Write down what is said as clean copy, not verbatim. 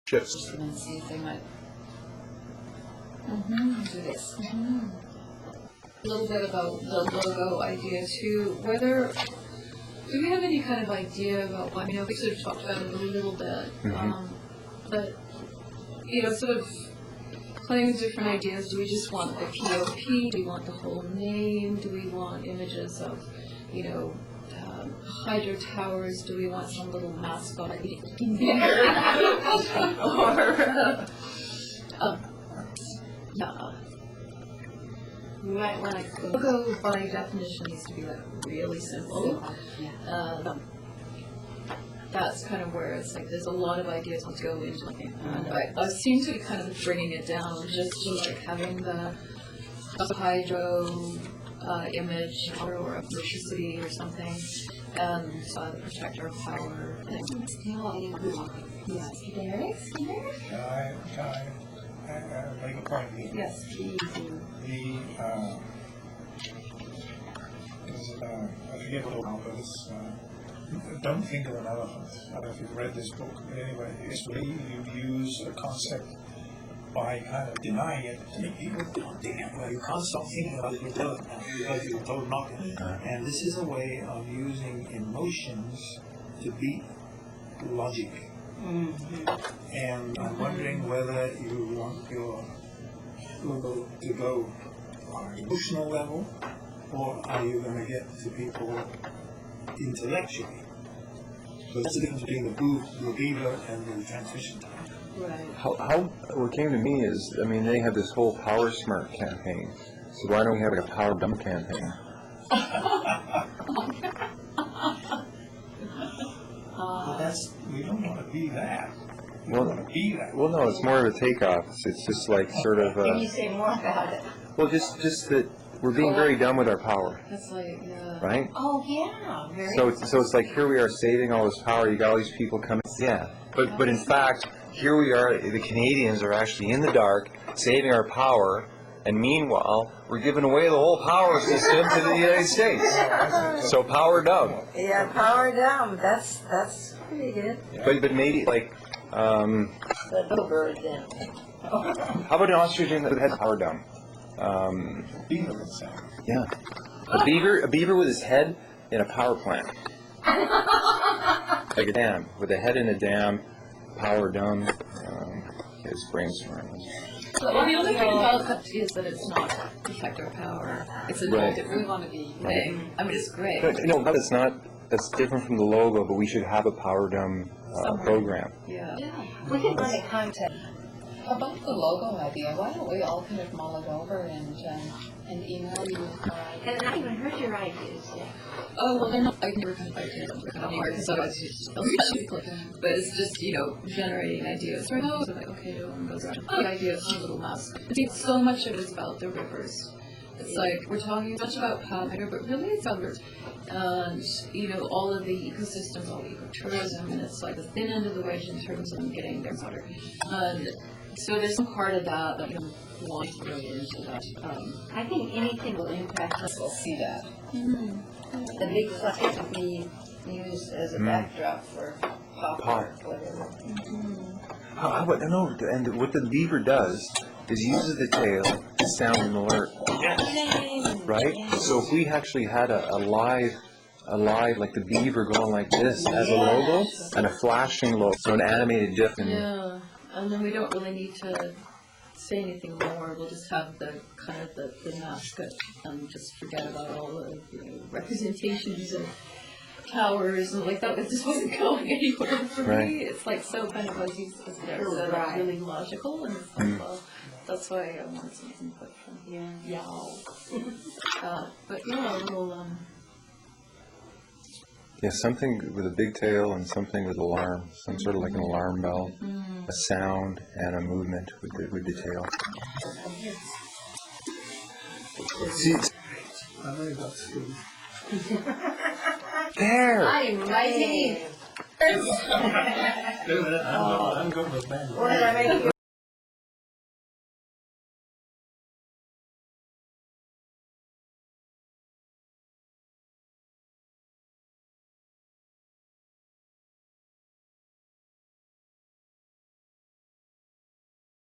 shifts. And see if they might do this. A little bit about the logo idea too. Do we have any kind of idea about what, we sort of talked about it a little bit, but, sort of playing with different ideas. Do we just want the POP? Do we want the whole name? Do we want images of, hydro towers? Do we want some little mascot in there? We might want to logo by definition needs to be really simple. That's kind of where it's there's a lot of ideas to go into it. And I seem to be kind of bringing it down just to having the hydro image or electricity or something, and the protector of power. Yes, I make a point here. Yes, please. I forget what it's called, but it's don't think of an elephant. I don't know if you've read this book, but anyway, it's where you use a concept by kind of denying it to make people don't think it. Well, you can't stop thinking about it because you're told not to. And this is a way of using emotions to beat logic. And I'm wondering whether you want your logo to go on an emotional level, or are you going to get to people intellectually? So that's the difference between the beaver and the transmission time. Right. How what came to me is, they have this whole Power Smart campaign. So why don't we have a Power Dumb campaign? We don't want to be that. We Well, want to be that. Well, no, it's more of a takeoff. It's just sort of. Can you say more about it? Well, just that we're being very dumb with our power, That's right? Oh, yeah. Very So it's like here we are saving all this power. You got all these people coming. Yeah, but in fact, here we are. The Canadians are actually in the dark, saving our power, and meanwhile, we're giving away the whole power system to the United States. So power dumb. Yeah, power down. That's pretty good. But maybe The little bird then. how about an ostrich that has power dumb? Beaver would say. Yeah, a beaver with his head in a power plant, like a dam, with a head in a dam, power dumb. Is brainstorming. Well, the only thing about that is that it's not protector power. It's a Right. we want to be thing. It's great. No, that's not. That's different from the logo, but we should have a power dumb program. Yeah. We could run a contest. About the logo idea, why don't we all kind of mull it over and email you? And I even heard your ideas yet. Oh, well, they're not, I never kind of ideas anymore, so it's just, but it's just, generating ideas. Right now, it's okay, those are the ideas, a little mess. See, so much of it is about the rivers. It's we're talking much about power, but really it's about rivers. And, all of the ecosystems, all the ecotourism, and it's the thin end of the wedge in terms of getting their water. So there's some part of that that you want to really into that. I think anything will impact us. We'll see that. The big flag could be used as a backdrop for pop or whatever. How about no? And what the beaver does is uses the tail to sound an alert, right? So if we actually had a live, like the beaver going like this as a logo and a flashing logo, so an animated GIF. Yeah, and then we don't really need to say anything more. We'll just have the kind of the mascot and just forget about all the representations of towers and that. It just wasn't going anywhere for me. It's so kind of as you said, really logical, and it's well, that's why I wanted some input from but a little Yeah, something with a big tail and something with alarm, some sort of like an alarm bell, a sound and a movement with the tail. See, I know that's good. there. I'm writing. I'm going with Ben. What did I make you?